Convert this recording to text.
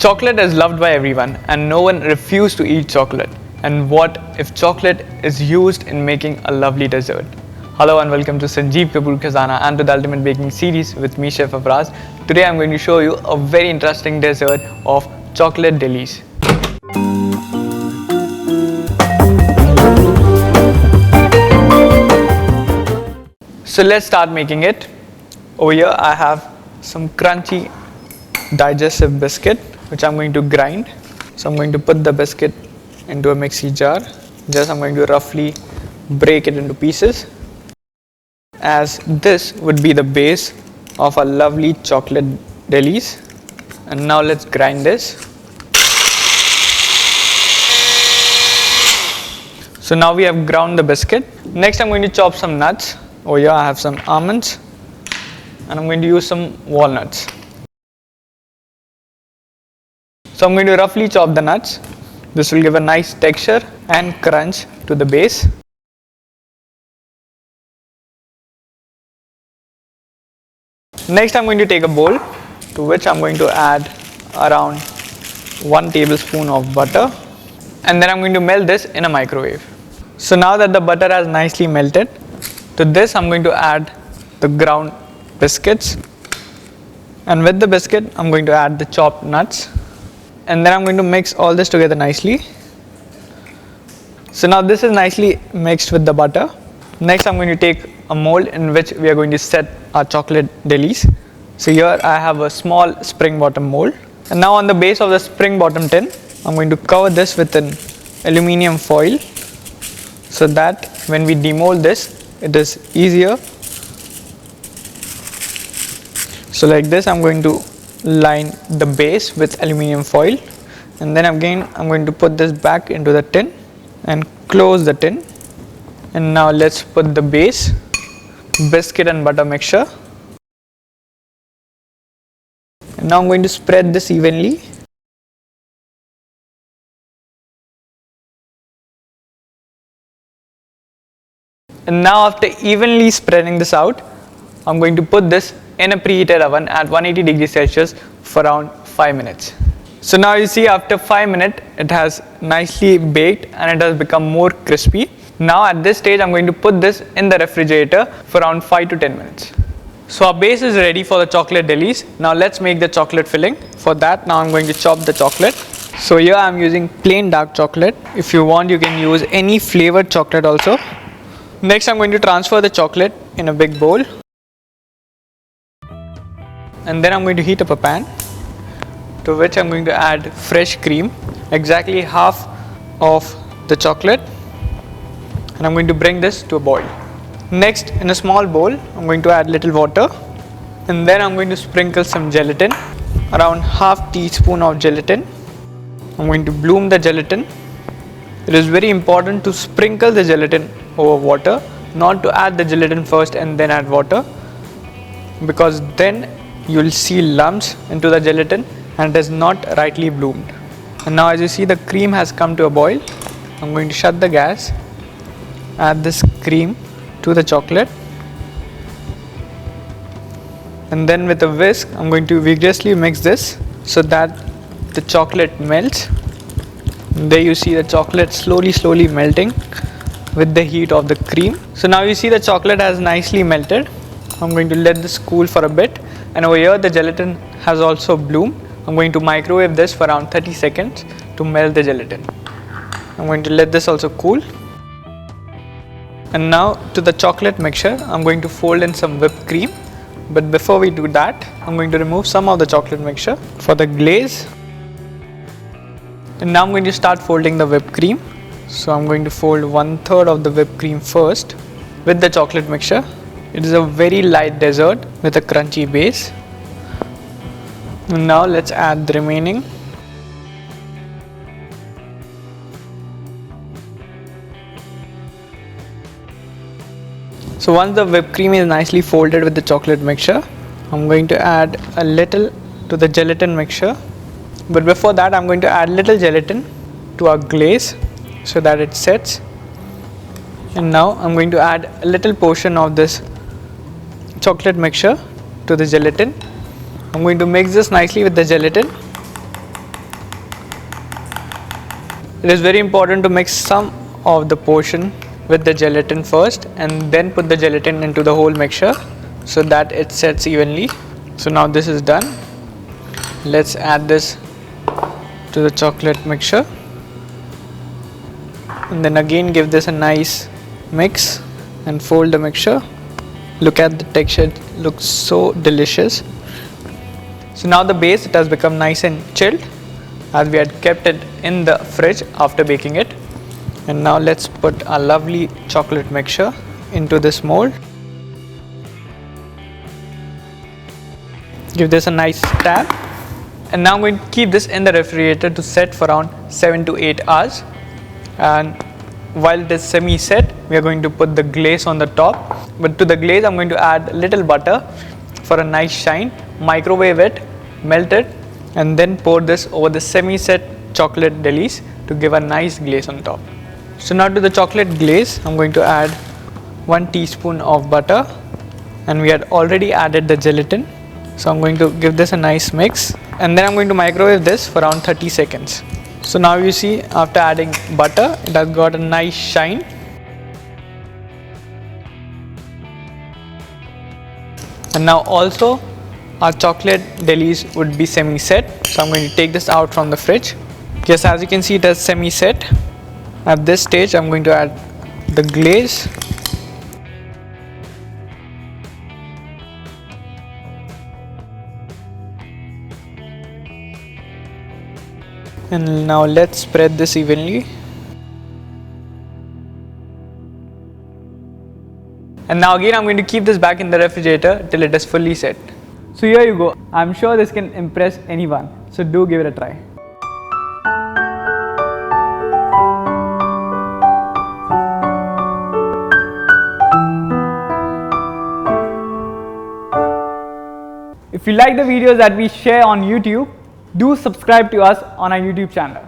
Chocolate is loved by everyone and no one refuses to eat chocolate. And what if chocolate is used in making a lovely dessert? Hello and welcome to Sanjeev Kapoor Khazana and to the Ultimate Baking Series with me, Chef Afraz. Today I'm going to show you a very interesting dessert of chocolate delice. So let's start making it. Over here I have some crunchy digestive biscuit which I'm going to grind. So I'm going to put the biscuit into a mixie jar. I'm going to roughly break it into pieces, as this would be the base of a lovely chocolate delice. And now let's grind this. So now we have ground the biscuit. Next I'm going to chop some nuts. Over here I have some almonds and I'm going to use some walnuts. So I'm going to roughly chop the nuts. This will give a nice texture and crunch to the base. Next I'm going to take a bowl to which I'm going to add around 1 tablespoon of butter, and then I'm going to melt this in a microwave. So now that the butter has nicely melted, to this I'm going to add the ground biscuits, and with the biscuit I'm going to add the chopped nuts, and then I'm going to mix all this together nicely. So now this is nicely mixed with the butter. Next I'm going to take a mold in which we are going to set our chocolate delice. So here I have a small spring bottom mold, and now on the base of the spring bottom tin I'm going to cover this with an aluminium foil so that when we demold this it is easier. So like this I'm going to line the base with aluminium foil, and then again I'm going to put this back into the tin and close the tin. And now let's put the base, biscuit and butter mixture, and now I'm going to spread this evenly. And now after evenly spreading this out, I'm going to put this in a preheated oven at 180 degrees Celsius for around 5 minutes. So now you see after 5 minutes it has nicely baked and it has become more crispy. Now at this stage I'm going to put this in the refrigerator for around 5 to 10 minutes. So our base is ready for the chocolate delice. Now let's make the chocolate filling. For that now I'm going to chop the chocolate. So here I'm using plain dark chocolate. If you want you can use any flavored chocolate also. Next I'm going to transfer the chocolate in a big bowl, and then I'm going to heat up a pan to which I'm going to add fresh cream, exactly half of the chocolate, and I'm going to bring this to a boil. Next in a small bowl I'm going to add little water, and then I'm going to sprinkle some gelatin, around half teaspoon of gelatin. I'm going to bloom the gelatin. It is very important to sprinkle the gelatin over water, not to add the gelatin first and then add water, because then you will see lumps into the gelatin and it is not rightly bloomed. And now as you see the cream has come to a boil, I'm going to shut the gas, add this cream to the chocolate, and then with a whisk I'm going to vigorously mix this so that the chocolate melts. And there you see the chocolate slowly melting with the heat of the cream. So now you see the chocolate has nicely melted. I'm going to let this cool for a bit, and over here the gelatin has also bloomed. I'm going to microwave this for around 30 seconds to melt the gelatin. I'm going to let this also cool. And now to the chocolate mixture I'm going to fold in some whipped cream, but before we do that I'm going to remove some of the chocolate mixture for the glaze. And now I'm going to start folding the whipped cream. So I'm going to fold 1/3 of the whipped cream first with the chocolate mixture. It is a very light dessert with a crunchy base. And now let's add the remaining. So once the whipped cream is nicely folded with the chocolate mixture, I'm going to add a little to the gelatin mixture. But before that I'm going to add little gelatin to our glaze so that it sets. And now I'm going to add a little portion of this chocolate mixture to the gelatin. I'm going to mix this nicely with the gelatin. It is very important to mix some of the portion with the gelatin first and then put the gelatin into the whole mixture so that it sets evenly. So now this is done. Let's add this to the chocolate mixture and then again give this a nice mix and fold the mixture. Look at the texture, it looks so delicious. So now the base, it has become nice and chilled as we had kept it in the fridge after baking it. And now let's put a lovely chocolate mixture into this mold. Give this a nice stab. And now I'm going to keep this in the refrigerator to set for around 7 to 8 hours. And while it is semi-set, we are going to put the glaze on the top. But to the glaze, I'm going to add a little butter for a nice shine, microwave it, melt it, and then pour this over the semi-set chocolate delice to give a nice glaze on top. So now to the chocolate glaze, I'm going to add 1 teaspoon of butter, and we had already added the gelatin. So I'm going to give this a nice mix, and then I'm going to microwave this for around 30 seconds. So now you see, after adding butter, it has got a nice shine. And now also our chocolate delice would be semi-set. So I'm going to take this out from the fridge. Yes, as you can see, it is semi-set. At this stage, I'm going to add the glaze. And now let's spread this evenly. And now again I'm going to keep this back in the refrigerator till it is fully set. So here you go. I'm sure this can impress anyone. So do give it a try. If you like the videos that we share on YouTube, do subscribe to us on our YouTube channel.